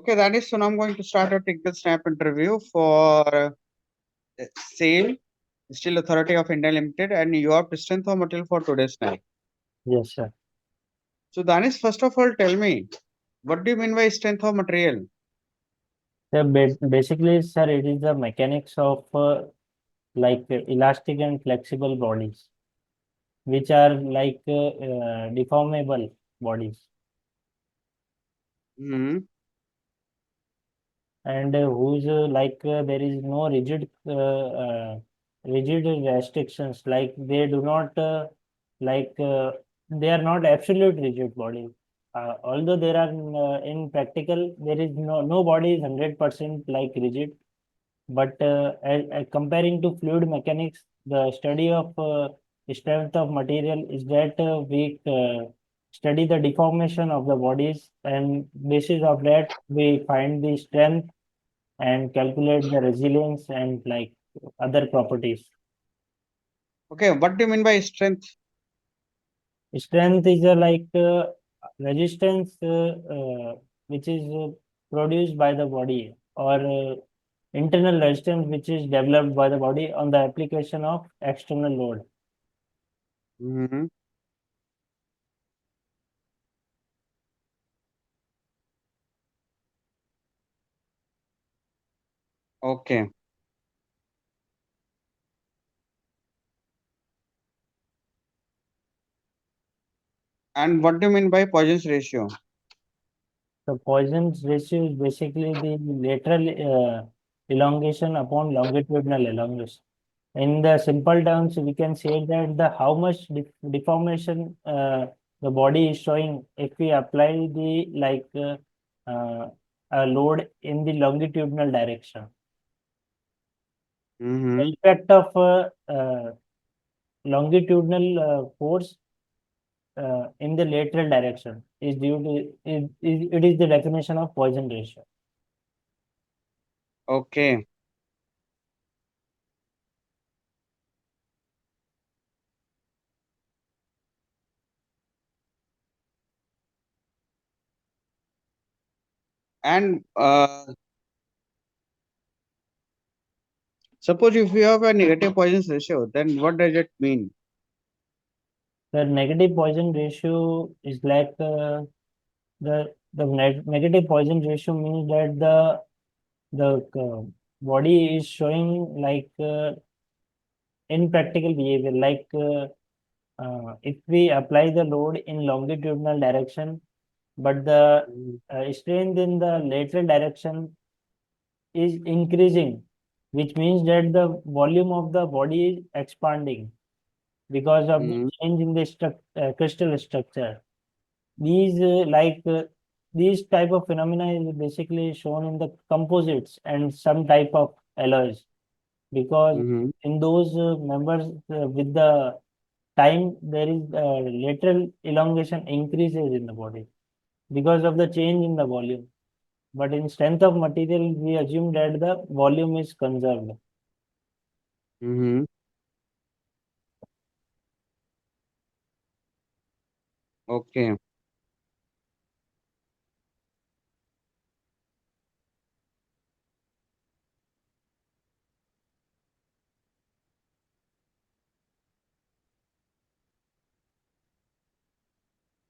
Okay, that is so now I'm going to start a technical snap interview for SAIL, Steel Authority of India Limited, and your strength of material for today's night. Yes, sir. So, Danish, first of all, tell me, what do you mean by strength of material? So basically, sir, it is the mechanics of elastic and flexible bodies, which are deformable bodies, Hmm. and whose there is no rigid restrictions. Like they do not like they are not absolute rigid bodies. Although there are in practical there is no body is 100% like rigid. But comparing to fluid mechanics, the study of strength of material is that we study the deformation of the bodies, and basis of that we find the strength and calculate the resilience and like other properties. Okay, what do you mean by strength? Strength is a resistance which is produced by the body, or internal resistance which is developed by the body on the application of external load. Hmm. Okay. And what do you mean by Poisson's ratio? So Poisson's ratio is basically the lateral elongation upon longitudinal elongation. In the simple terms, we can say that the how much deformation the body is showing if we apply the a load in the longitudinal direction. The Hmm. effect of longitudinal force in the lateral direction is due to it is the definition of Poisson ratio. Okay. And suppose if you have a negative Poisson's ratio, then what does it mean? The negative Poisson ratio is like the negative Poisson ratio means that the body is showing impractical behavior. If we apply the load in longitudinal direction, but the strength in the lateral direction is increasing, which means that the volume of the body is expanding because of the Hmm. change in the crystal structure. These these type of phenomena is basically shown in the composites and some type of alloys, because Hmm. in those members with the time there is lateral elongation increases in the body because of the change in the volume. But in strength of material, we assume that the volume is conserved. Hmm. Okay.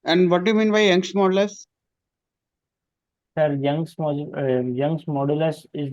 And what do you mean by Young's modulus? Sir, Young's modulus is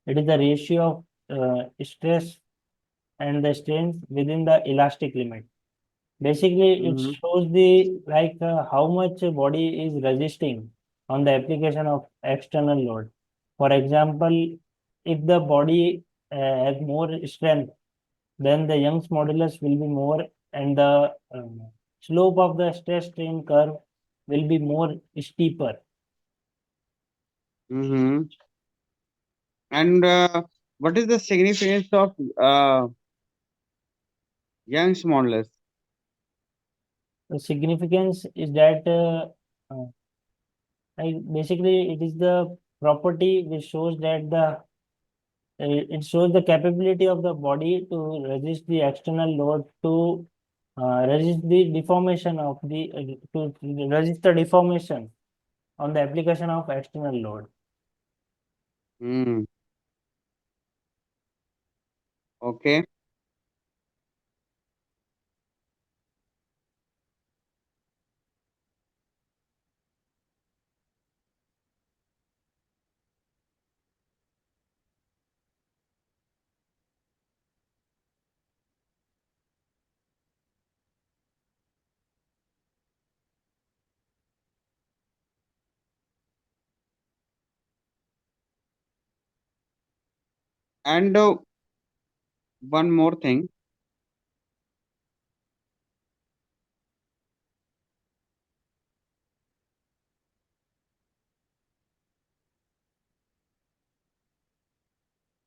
it is the ratio of stress and the strain within the elastic limit. Basically, it Hmm. shows the how much a body is resisting on the application of external load. For example, if the body has more strength, then the Young's modulus will be more, and the slope of the stress strain curve will be more steeper. Hmm. And what is the significance of Young's modulus? The significance is that basically it is the property which shows that it shows the capability of the body to resist the external load, to resist the deformation of the to resist the deformation on the application of external load. Hmm. Okay. And one more thing.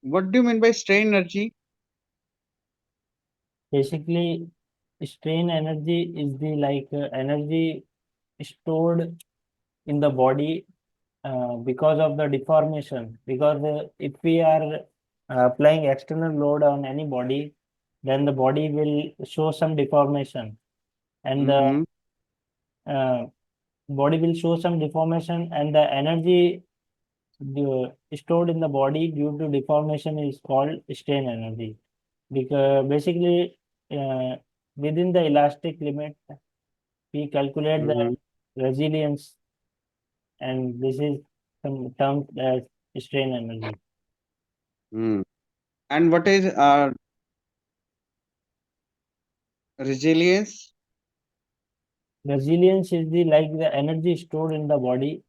What do you mean by strain energy? Basically, strain energy is the energy stored in the body because of the deformation. Because if we are applying external load on any body, then the body will show some deformation, and the Mm-hmm. uh, body will show some deformation, and the energy stored in the body due to deformation is called strain energy. Because basically, uh, within the elastic limit, we calculate the Mm-hmm. resilience, and this is some term as strain energy. Mm. And what is resilience? Resilience is the energy stored in the body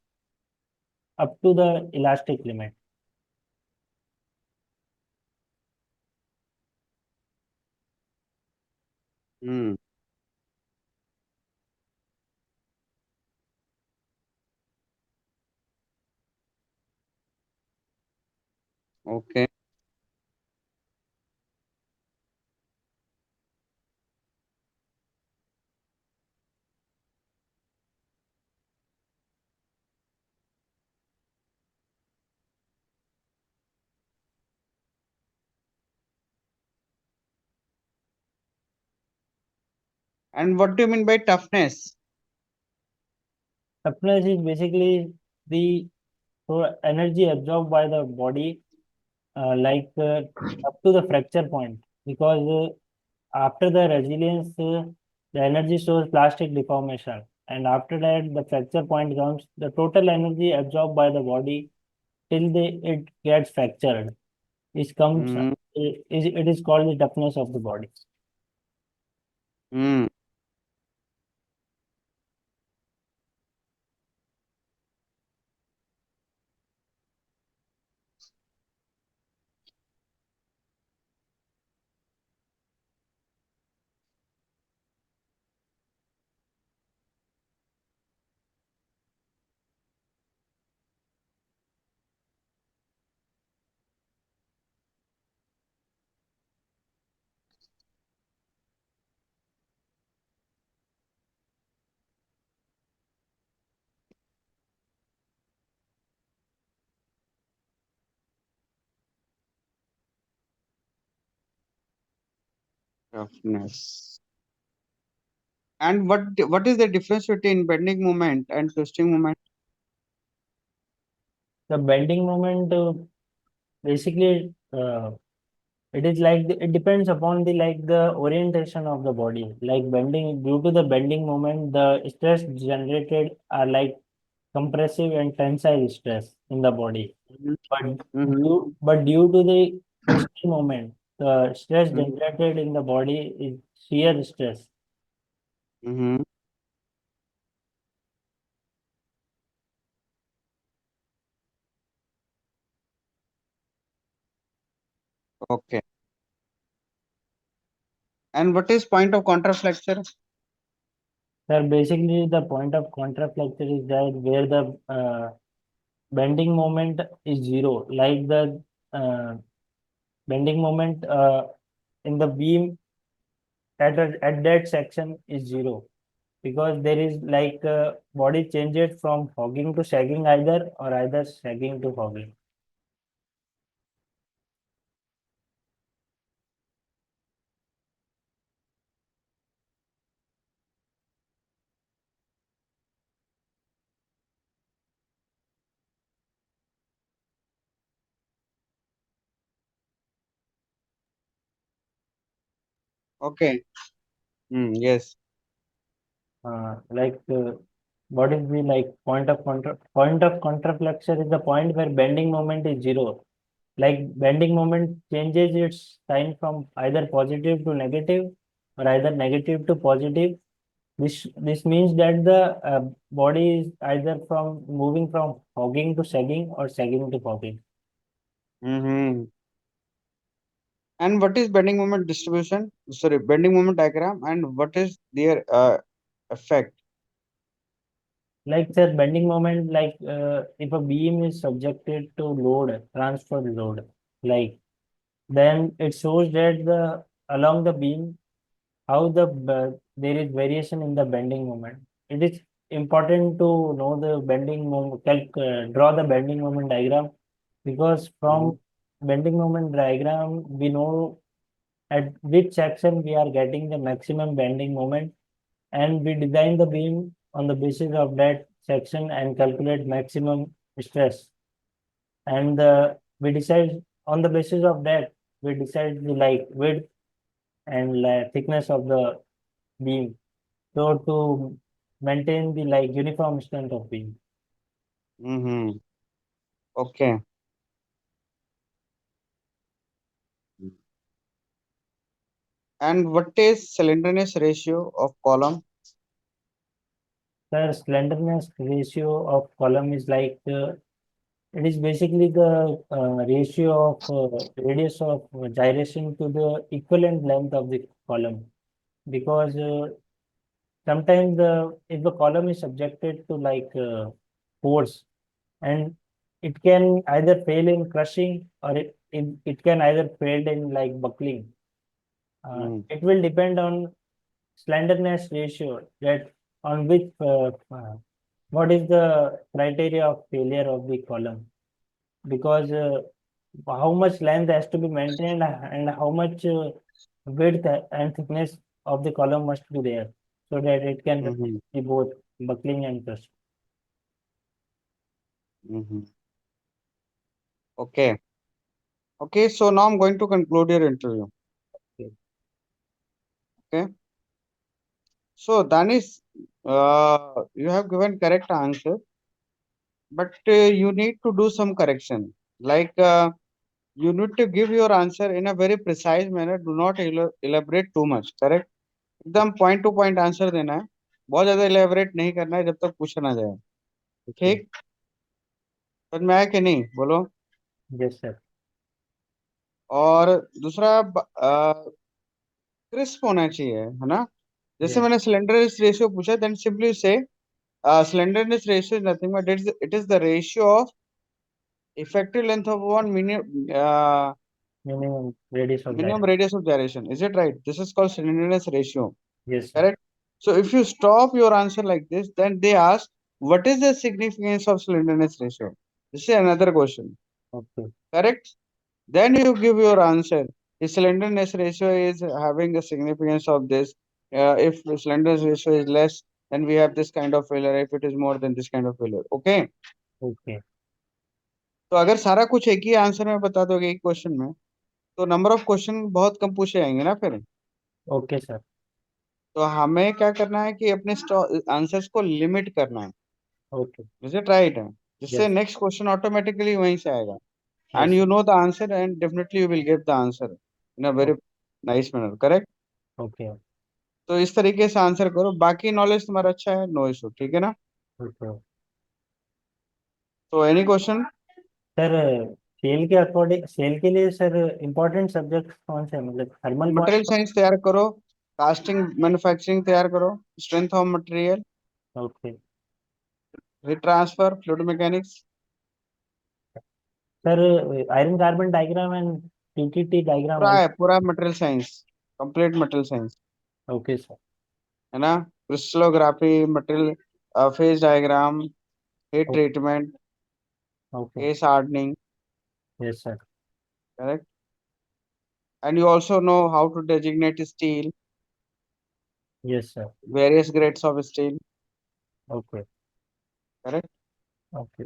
up to the elastic limit. Mm. Okay. And what do you mean by toughness? Toughness is basically the energy absorbed by the body, up to the fracture point. Because after the resilience, the energy shows plastic deformation, and after that, the fracture point comes. The total energy absorbed by the body till it gets fractured. It comes. Mm-hmm. It is called the toughness of the body. Mm. Toughness. And what is the difference between bending moment and twisting moment? The bending moment, basically, it is it depends upon the orientation of the body. Like bending, due to the bending moment, the stress generated are like compressive and tensile stress in the body. But Mm-hmm. due to the twisting moment, the stress Mm-hmm. generated in the body is shear stress. Mm-hmm. Okay. And what is point of contraflexure? So basically, the point of contraflexure is that where the bending moment is zero, like the uh, bending moment in the beam at that section is zero, because there is body changes from hogging to sagging, either sagging to hogging. Okay. Yes. Like what is the like point of contraflexure is the point where bending moment is zero. Like bending moment changes its sign from either positive to negative or either negative to positive. This means that the body is either from moving from hogging to sagging or sagging to hogging. Mm-hmm. And what is bending moment distribution? Sorry, bending moment diagram, and what is their effect? Like the bending moment, like if a beam is subjected to load, transferred load, like then it shows that the along the beam how there is variation in the bending moment. It is important to know the bending moment, draw the bending moment diagram, because Mm-hmm. from bending moment diagram we know at which section we are getting the maximum bending moment, and we design the beam on the basis of that section and calculate maximum stress. And we decide on the basis of that we decide the like width and thickness of the beam. So to maintain the like uniform strength of beam. Mm-hmm. Okay. And what is slenderness ratio of column? The slenderness ratio of column is like it is basically the ratio of radius of gyration to the equivalent length of the column. Because sometimes if the column is subjected to like force, and it can either fail in crushing or it can either fail in like buckling. Mm-hmm. It will depend on slenderness ratio, that on which what is the criteria of failure of the column, because how much length has to be maintained and how much width and thickness of the column must be there so that it can Mm-hmm. be both buckling and crush. Mm-hmm. Okay. Okay. So now I'm going to conclude your interview. Okay. Okay. So Danis, you have given correct answer, but you need to do some correction. Like you need to give your answer in a very precise manner. Do not elaborate too much. Correct? एकदम point two point answer देना है. बहुत ज्यादा elaborate नहीं करना है जब तक पूछा ना जाए. Okay. ठीक? समझ में आया कि नहीं बोलो. Yes, sir. और दूसरा क्रिस्प होना चाहिए, है ना. जैसे Yes. मैंने स्लेंडरनेस रेशियो पूछा, देन सिंपली से slenderness ratio is nothing but it is the ratio of effective length of one Minimum radius of minimum gyration. radius of gyration. Is it right? This is called slenderness ratio. Yes, sir. Correct? So if you stop your answer like this, then they ask, what is the significance of slenderness ratio? This is another question. Okay. Correct? Then you give your answer. The slenderness ratio is having a significance of this. If the slenderness ratio is less, then we have this kind of failure. If it is more, than this kind of failure. Okay. Okay. तो अगर सारा कुछ एक ही answer में बता दोगे एक question में, तो नंबर ऑफ क्वेश्चन बहुत कम पूछे जाएंगे ना फिर. Okay, sir. तो हमें क्या करना है कि अपने आंसर्स को लिमिट करना है. Okay. Is it right? जिससे Yes. नेक्स्ट क्वेश्चन ऑटोमेटिकली वहीं से आएगा. And Yes, you sir. Know the answer and definitely you will get the answer in a very nice manner. Correct? Okay. तो इस तरीके से आंसर करो. बाकी नॉलेज तुम्हारा अच्छा है, नो इशू. ठीक है ना? Okay. तो एनी क्वेश्चन? सर सेल के अकॉर्डिंग, सेल के लिए सर इम्पोर्टेंट सब्जेक्ट कौन से हैं? मतलब थर्मल मटेरियल पॉइंट. साइंस तैयार करो, कास्टिंग मैन्युफैक्चरिंग तैयार करो, strength of material, okay heat transfer, fluid mechanics. Sir, iron carbon diagram and TTT diagram पूरा ऑल. है, पूरा material science, complete material science. Okay sir. है ना? Crystallography, material phase diagram, heat treatment, okay. Case hardening. Yes sir. Correct? And you also know how to designate steel, yes sir. various grades of steel. Okay. Correct? Okay.